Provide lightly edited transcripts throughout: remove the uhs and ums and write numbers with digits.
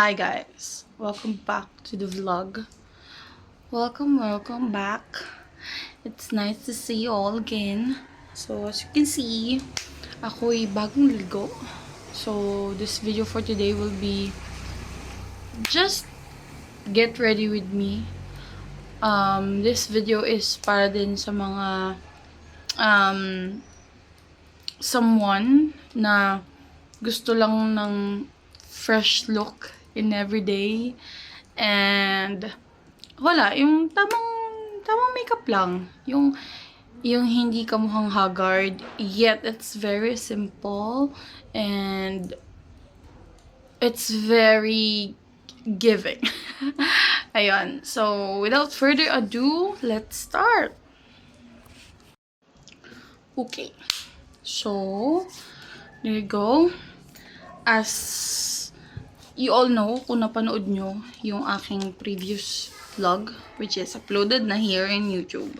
Hi guys, welcome back to the vlog. Welcome back. It's nice to see you all again. So as you can see, ako'y bagong ligo. So this video for today will be just get ready with me. This video is para din sa mga someone na gusto lang ng fresh look in everyday and wala yung tamang makeup lang, yung hindi ka mukhang haggard yet it's very simple and it's very giving. Ayun, so without further ado, let's start. Okay, so there you go. As you all know, kung napanood nyo yung aking previous vlog, which is uploaded na here in YouTube,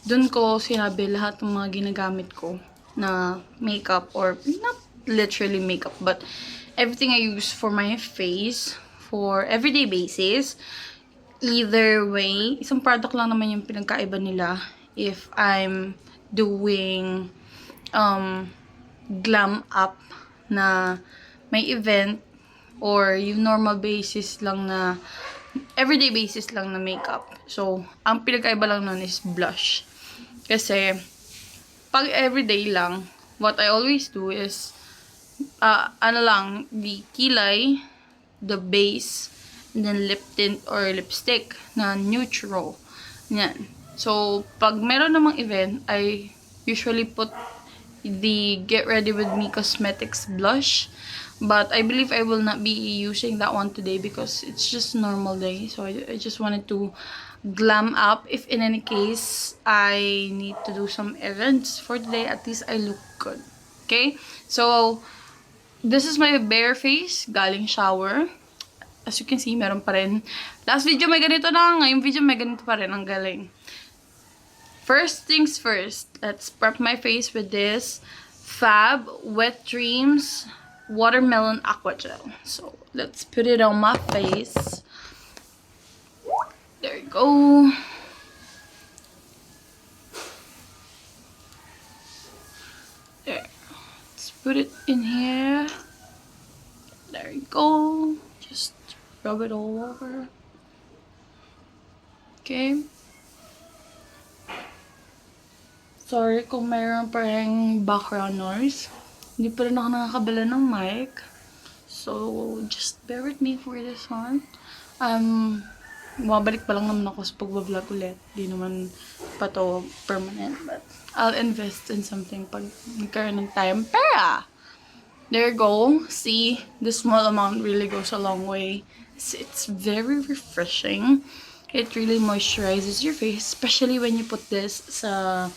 dun ko sinabi lahat ng mga ginagamit ko na makeup, or not literally makeup, but everything I use for my face, for everyday basis. Either way, isang product lang naman yung pinagkaiba nila. If I'm doing glam up na may event, or yung normal basis lang na everyday basis lang na makeup. So, ang pinagkaiba lang nun is blush. Kasi, pag everyday lang, what I always do is, the kilay, the base, and then lip tint or lipstick na neutral. Yan. So, pag meron namang event, I usually put the Get Ready With Me Cosmetics blush. But I believe I will not be using that one today because it's just a normal day. So, I just wanted to glam up. If in any case, I need to do some events for today, at least I look good. Okay? So, this is my bare face, galing shower. As you can see, meron pa rin. Last video may ganito na, ngayong video may ganito pa rin, ang galing. First things first, let's prep my face with this Fab Wet Dreams Watermelon Aqua Gel. So, let's put it on my face. There you go. There. Let's put it in here. There you go. Just rub it all over. Okay. Sorry kung mayroon pa rin background noise. Hindi pa rin ako nakakabala ng mic. So, just bear with me for this one. Mabalik pa lang naman ako sa pag-vlog ulit. Di naman pa to permanent. But, I'll invest in something pag nagkaroon ng time. Pera! There you go. See, the small amount really goes a long way. It's very refreshing. It really moisturizes your face. Especially when you put this sa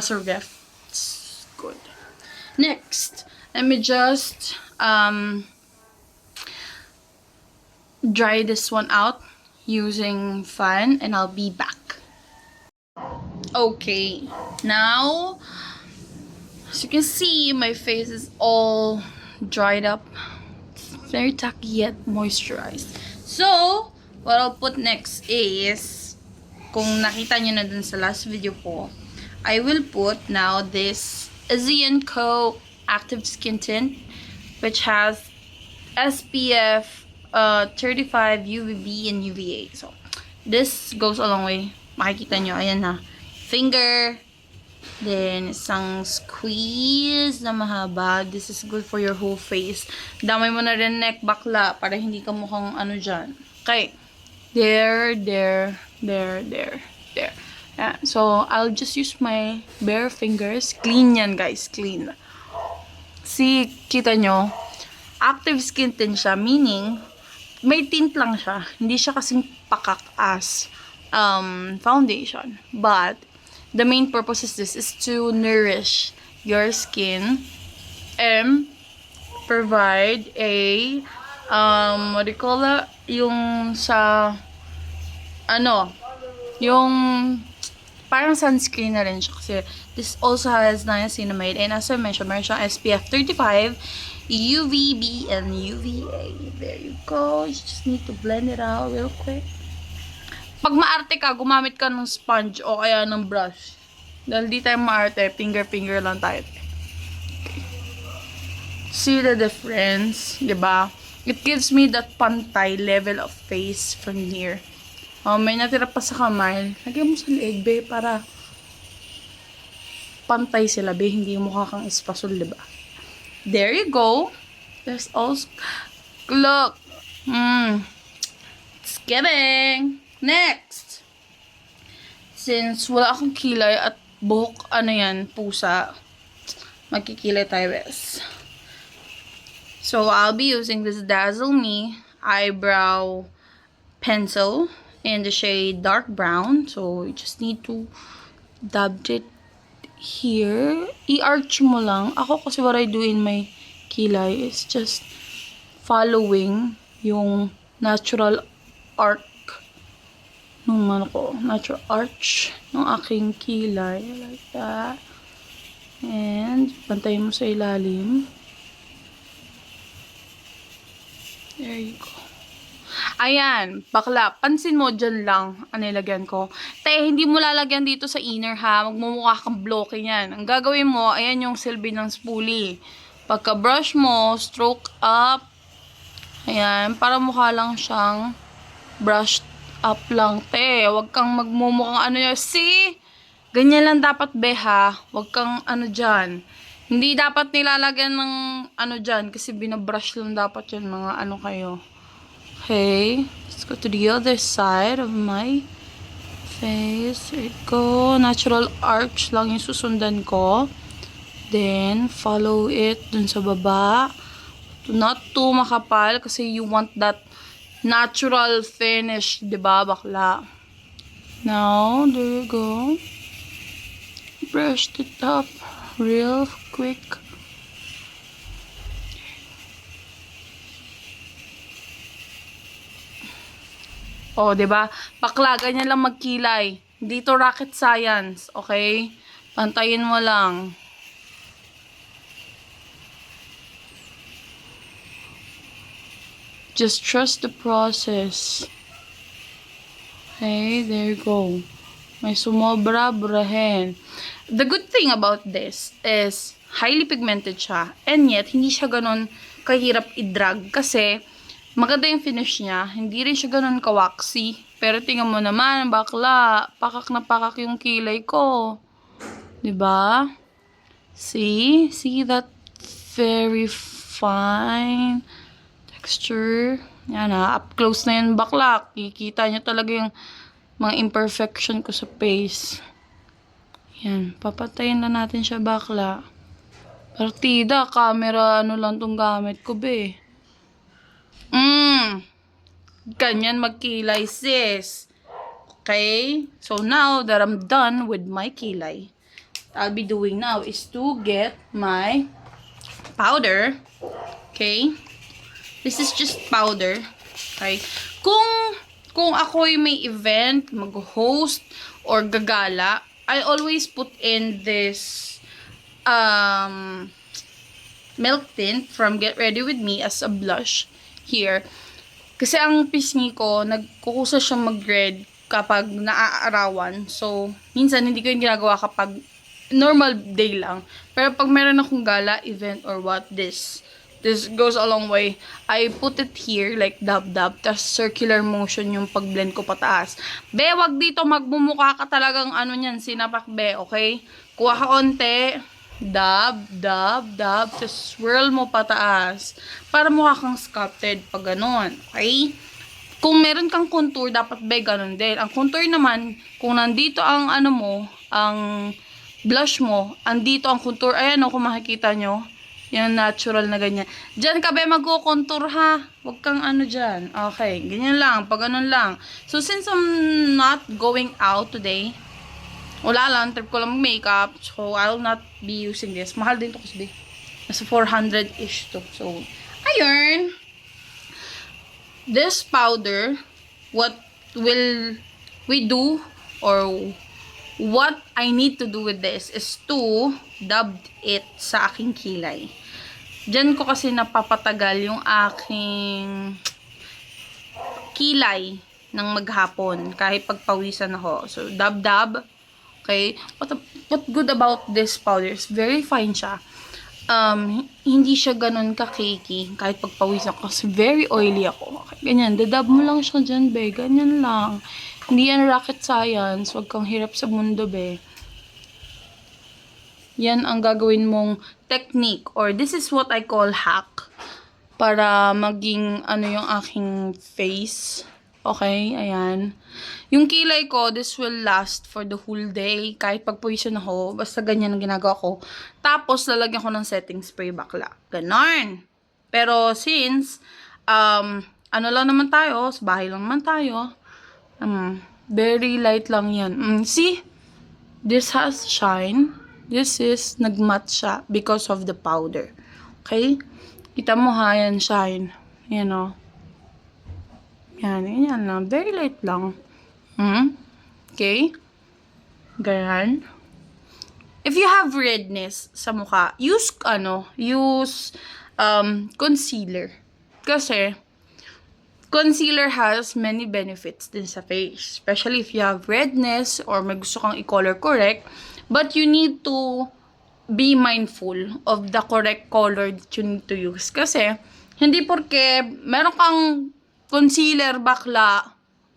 ref. It's good. Next, let me just dry this one out using fan, and I'll be back. Okay, now as you can see, my face is all dried up. It's very tacky yet moisturized. So, what I'll put next is, kung nakita nyo na dun sa last video ko, I will put now this Asian Co Active Skin Tint, which has SPF 35 UVB and UVA. So, this goes a long way. Makikita nyo, ayan na. Finger, then isang squeeze na mahaba. This is good for your whole face. Damay mo na rin neck bakla para hindi ka mukhang ano dyan. Okay. There. Yeah, so, I'll just use my bare fingers. Clean yan, guys. Clean. See, kita nyo? Active skin tint siya. Meaning, may tint lang siya. Hindi siya kasing pakak as foundation. But, the main purpose is this is to nourish your skin and provide a what do you call that? Yung sa yung parang sunscreen na rin siya kasi this also has niacinamide and as I mentioned, meron siyang SPF 35, UVB, and UVA. There you go. You just need to blend it out real quick. Pag maarte ka, gumamit ka ng sponge o kaya ng brush. Dahil di tayo maarte, finger lang tayo. See the difference, diba? It gives me that pantay level of face from here. May natira pa sa kamay. Lagyan mo sa leeg, be, para pantay sila, be. Hindi mukha kang espasol, diba? There you go. There's also... Look. Just kidding. Next. Since wala akong kilay at buhok, pusa, magkikilay tayo, bes. So, I'll be using this Dazzle Me eyebrow pencil in the shade dark brown. So, you just need to dab it here. I-arch mo lang. Ako kasi what I do in my kilay is just following yung natural arc natural arch ng aking kilay. Like that. And, pantayin mo sa ilalim. There you go. Ayan, bakla. Pansin mo dyan lang ang nilagyan ko. Hindi mo lalagyan dito sa inner ha. Magmumukha kang bloke yan. Ang gagawin mo, ayan yung silbi ng spoolie. Pagka-brush mo, stroke up. Ayan, para mukha lang siyang brushed up lang, Huwag kang magmumukhang See? Ganyan lang dapat, ha. Huwag kang dyan. Hindi dapat nilalagyan ng dyan. Kasi binabrush lang dapat yan, mga kayo. Okay. Let's go to the other side of my face. There you go. Natural arch lang yung susundan ko. Then, follow it dun sa baba. Not too makapal kasi you want that natural finish, diba, bakla? Now, there you go. Brush it up real quick. Oh, diba? Bakla, ganyan lang magkilay. Dito rocket science, okay? Pantayin mo lang. Just trust the process. Okay, there you go. May sumobra, burahin. The good thing about this is highly pigmented siya. And yet, hindi siya ganun kahirap i-drag. Kasi, maganda yung finish niya. Hindi rin siya ganun ka-waxy. Pero tingnan mo naman, bakla. Pakak na pakak yung kilay ko. Diba? See? See that very fine texture. Yan ha. Up close na yan, bakla. Kikita nyo talaga yung mga imperfection ko sa face. Yan. Papatayin na natin siya, bakla. Partida, camera, lang tong gamit ko, be. Ganyan magkilay, sis. Okay? So, now that I'm done with my kilay, what I'll be doing now is to get my powder. Okay? This is just powder. Okay? Kung ako'y may event, mag-host, or gagala, I always put in this milk tint from Get Ready With Me as a blush here. Kasi ang pisngi ko, nagkukusa siyang mag-red kapag naaarawan. So, minsan hindi ko yung ginagawa kapag normal day lang. Pero pag meron akong gala, event, or what, this goes a long way. I put it here, like dab-dab, tas circular motion yung pag-blend ko pataas. Be, wag dito magmumukha ka talagang niyan, sinapak, be, okay? Kuha ka onte, dab, tas swirl mo pataas. Para mukha kang sculpted pag ganun, okay? Kung meron kang contour, dapat be, ganun din. Ang contour naman, kung nandito ang ang blush mo, andito ang contour, ayan kung makikita nyo, yung natural na ganyan. Diyan ka be mag-contour ha. Huwag kang dyan. Okay, ganyan lang. Pag ganun lang. So, since I'm not going out today, wala lang. Trip ko lang makeup. So, I'll not be using this. Mahal din to kasi. Nasa 400-ish to. So, ayun. This powder, what will we do or what I need to do with this is to dab it sa aking kilay. Diyan ko kasi napapatagal yung aking kilay ng maghapon kahit pagpawisan ako. So, dab-dab. Okay? What good about this powder is very fine siya. Hindi siya ganun ka-cakey kahit pagpawisan ko kasi very oily ako. Okay, ganyan. Dadab mo lang siya dyan, be. Ganyan lang. Hindi yan rocket science. Huwag kang hirap sa mundo, be. Yan ang gagawin mong technique or this is what I call hack para maging ano yung aking face. Okay, ayan. Yung kilay ko, this will last for the whole day. Kahit pagpuwisan ako, basta ganyan ang ginagawa ko. Tapos, lalagyan ko ng setting spray bakla. Ganon. Pero since, ano lang naman tayo, sa bahay lang naman tayo, very light lang yan. See? This has shine. This is nagmatte siya because of the powder. Okay? Kita mo ha, yan shine. Yan o. Yan, yan lang. Very light lang. Okay? Ganyan. If you have redness sa mukha, use concealer. Kasi, concealer has many benefits din sa face. Especially if you have redness or may gusto kang i-color correct. But you need to be mindful of the correct color that you need to use. Kasi, hindi porke meron kang concealer bakla,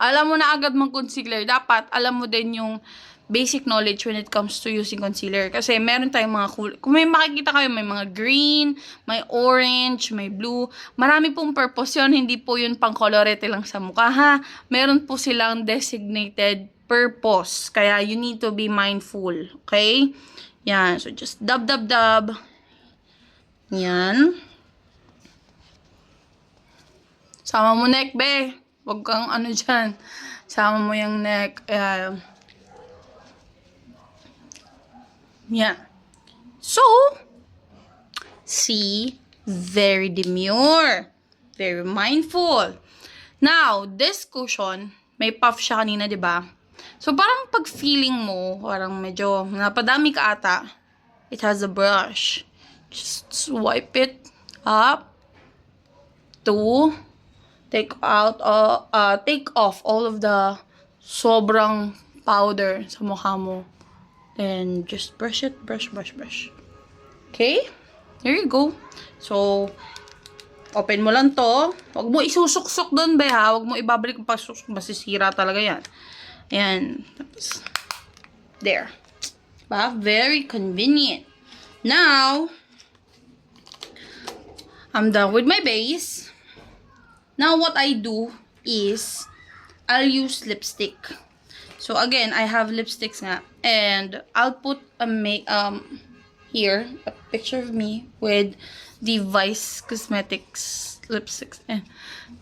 alam mo na agad mang concealer. Dapat, alam mo din yung basic knowledge when it comes to using concealer. Kasi meron tayong mga kung may makikita kayo, may mga green, may orange, may blue. Marami pong purpose yun. Hindi po yun pang colorete lang sa mukha, ha? Meron po silang designated purpose. Kaya you need to be mindful. Okay? Yan. So, just dab, dab, dab. Yan. Sama mo neck, be. Huwag kang ano dyan. Sama mo yung neck. Yeah. So, see, very demure. Very mindful. Now, this cushion, may puff siya kanina, diba? So, parang pag feeling mo, parang medyo napadami ka ata, it has a brush. Just swipe it up to take off all of the sobrang powder sa mukha mo. Then, just brush it. Brush. Okay? There you go. So, open mo lang to. Huwag mo isusuksok doon, be, ha? Huwag mo ibabalik pa susuk. Masisira talaga yan. Ayan. Tapos, there. Diba? Very convenient. Now, I'm done with my base. Now, what I do is, I'll use lipstick. So, again, I have lipsticks nga. And, I'll put here, a picture of me with the Vice Cosmetics lipsticks. And,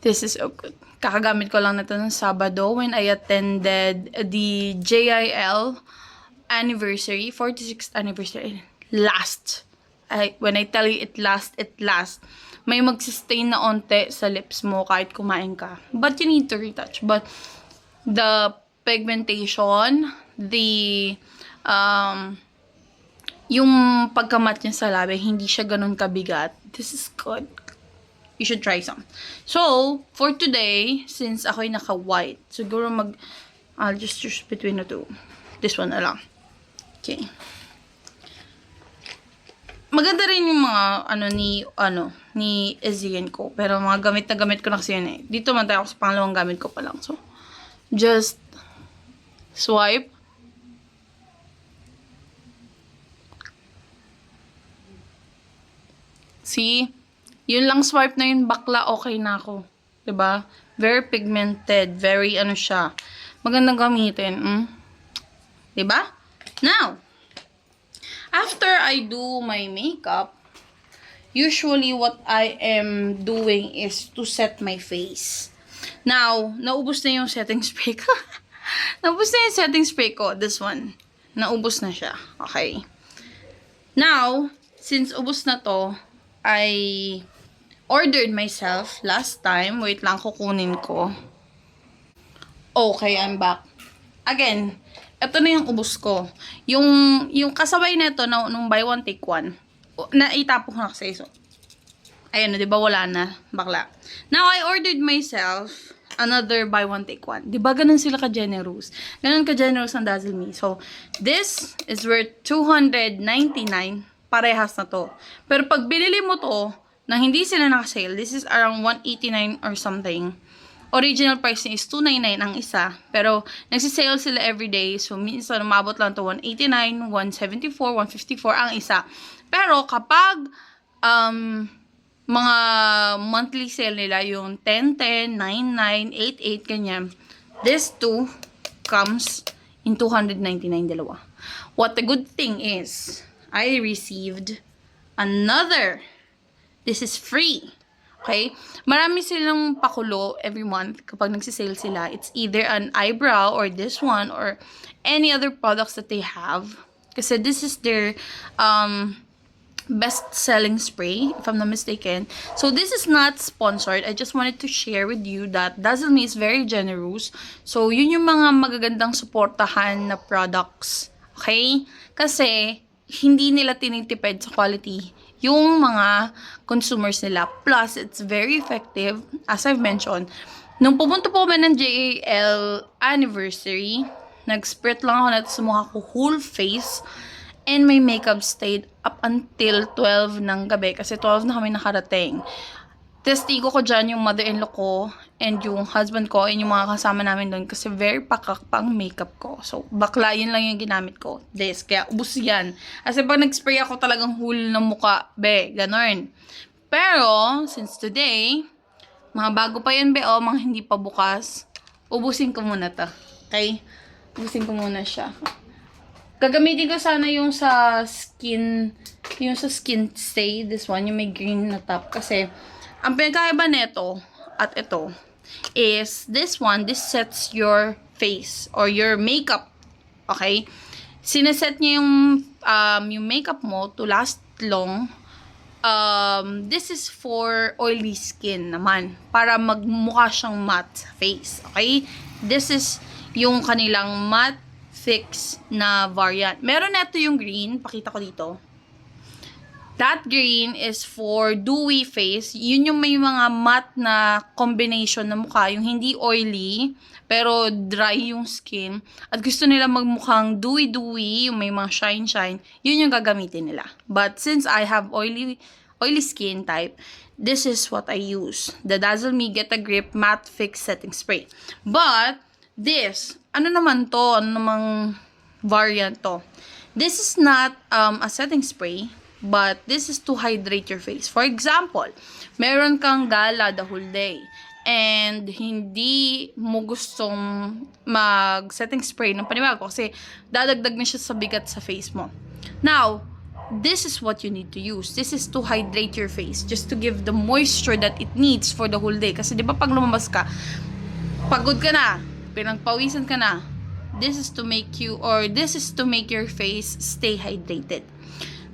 this is so good. Kakagamit ko lang na ito ng Sabado when I attended the JIL anniversary, 46th anniversary. When I tell you it last. May magsistain na onte sa lips mo kahit kumain ka. But you need to retouch. But the pigmentation, yung pagkamat niya sa labi, hindi siya ganun kabigat. This is good. You should try some. So, for today, since ako'y naka-white, siguro I'll just choose between the two. This one na lang. Okay. Maganda rin yung mga, ni Ezien ko. Pero mga gamit na gamit ko na kasi yun eh. Dito man tayo sa pangalawang gamit ko pa lang. So, just swipe. See? Yun lang swipe na yun, bakla, okay na ako. 'Di ba? Very pigmented. Very, siya. Magandang gamitin. 'Di ba? Now, after I do my makeup, usually what I am doing is to set my face. Now, naubos na yung setting spray ko. Naubos na yung setting spray ko. This one. Naubos na siya. Okay. Now, since ubos na to, I ordered myself last time. Wait lang, kukunin ko. Okay, I'm back. Again, Ito na yung ubos ko. Yung kasabay nito na nung buy one take one, na itapon ko na kasi. So, ayan na, di ba wala na, bakla. Now, I ordered myself another buy one take one. Di ba ganun sila ka-generous? Ganun ka-generous ang Dazzle Me. So, this is worth 299. Parehas na to. Pero pag binili mo to, na hindi sila naka-sale, this is around 189 or something. Original price niya is 299 ang isa. Pero, nagsisale sila everyday. So, minsan, umabot lang to 189, 174, 154 ang isa. Pero, kapag, mga monthly sale nila, yung 10, 10, 9, 9, 8, 8, ganyan. This two comes in 299 dalawa. What the good thing is, I received another. This is free. Okay? Marami silang pakulo every month kapag nagsisale sila. It's either an eyebrow or this one or any other products that they have. Kasi this is their best-selling spray, if I'm not mistaken. So, this is not sponsored. I just wanted to share with you that Dazzle Me is very generous. So, yun yung mga magagandang suportahan na products. Okay? Kasi, hindi nila tinitipid sa quality yung mga consumers nila. Plus, it's very effective, as I've mentioned. Nung pumunta po kami ng JAL anniversary, nag-sprit lang ako natin sa mukha ko whole face. And my makeup stayed up until 12 ng gabi. Kasi 12 na kami nakarating. Testigo ko dyan yung mother-in-law ko and yung husband ko and yung mga kasama namin doon. Kasi very pakak pang makeup ko. So, bakla, yun lang yung ginamit ko. This. Kaya, ubus yan. Kasi pag nag-spray ako talagang whole ng muka. Be, ganon. Pero, since today, mga bago pa yan, be, mga hindi pa bukas, ubusin ko muna to. Okay? Ubusin ko muna siya. Gagamitin ko sana yung sa skin stay, this one, yung may green na top. Kasi, ang pinagkaiba nito at ito is this one, this sets your face or your makeup. Okay? Sineset niya yung makeup mo to last long. This is for oily skin naman. Para magmukha siyang matte face. Okay? This is yung kanilang matte fix na variant. Meron na ito yung green. Pakita ko dito. That green is for dewy face. Yun yung may mga matte na combination na mukha. Yung hindi oily, pero dry yung skin. At gusto nila magmukhang dewy-dewy, yung may mga shine-shine. Yun yung gagamitin nila. But since I have oily skin type, this is what I use. The Dazzle Me Get a Grip Matte Fix Setting Spray. But, this, ano naman to? Ano namang variant to? This is not a setting spray, but this is to hydrate your face. For example, meron kang gala the whole day and hindi mo gustong mag-setting spray ng panibago kasi dadagdag na siya sa bigat sa face mo. Now, this is what you need to use. This is to hydrate your face just to give the moisture that it needs for the whole day. Kasi di ba pag lumabas ka, pagod ka na, pinagpawisan ka na, this is to make your face stay hydrated.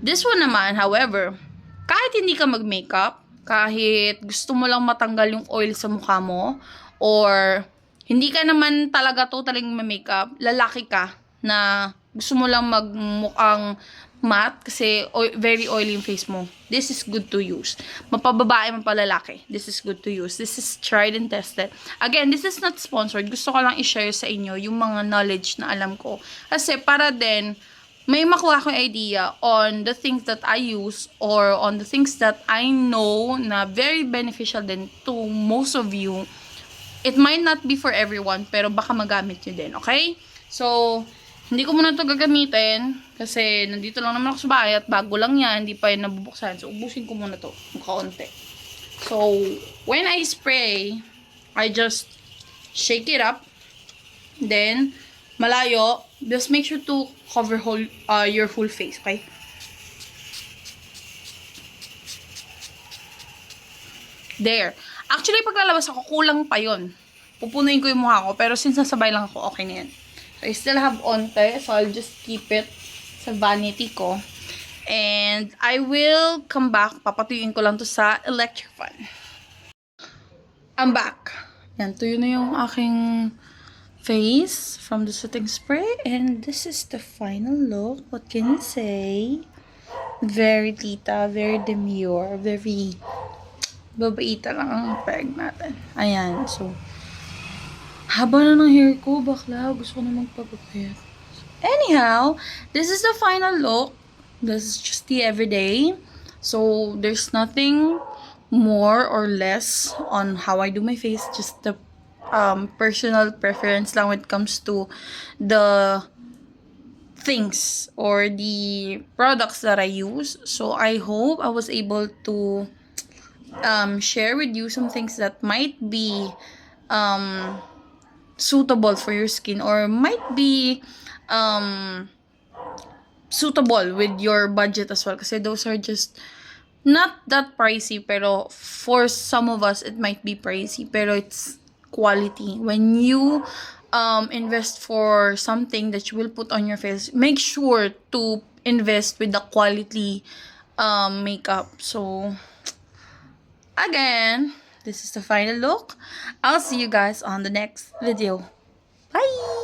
This one naman, however, kahit hindi ka mag-makeup, kahit gusto mo lang matanggal yung oil sa mukha mo, or hindi ka naman talaga totally ma-makeup, lalaki ka na gusto mo lang magmukhang matte kasi very oily yung face mo, this is good to use. Mapababae, mapalalaki, this is good to use. This is tried and tested. Again, this is not sponsored. Gusto ko lang i-share sa inyo yung mga knowledge na alam ko. Kasi para din, may makuha akong idea on the things that I use or on the things that I know na very beneficial din to most of you. It might not be for everyone, pero baka magamit nyo din, okay? So, hindi ko muna ito gagamitin kasi nandito lang naman ako sa bahay at bago lang yan, hindi pa yan nabubuksan. So, ubusin ko muna ito, kaunti. So, when I spray, I just shake it up. Then, malayo, just make sure to cover your whole face, okay? There. Actually, pag lalabas ako, kulang pa yun. Pupunuin ko yung mukha ko, pero since nasabay lang ako, okay na yan. So, I still have onte, so I'll just keep it sa vanity ko. And I will come back. Papatuyuin ko lang to sa electric fan. I'm back. Yan, tuyo na yung aking face from the setting spray. And this is the final look. What can you say? Very tita, very demure, very babaita lang ang peg natin. Ayan, so haba na ng hair ko, bakla. Gusto ko na magpagupit. Anyhow, this is the final look. This is just the everyday. So, there's nothing more or less on how I do my face. Just the personal preference lang when it comes to the things or the products that I use. So, I hope I was able to share with you some things that might be suitable for your skin or might be suitable with your budget as well, kasi those are just not that pricey, pero for some of us it might be pricey, pero it's quality. When you invest for something that you will put on your face, make sure to invest with the quality makeup. So again, this is the final look. I'll see you guys on the next video. Bye!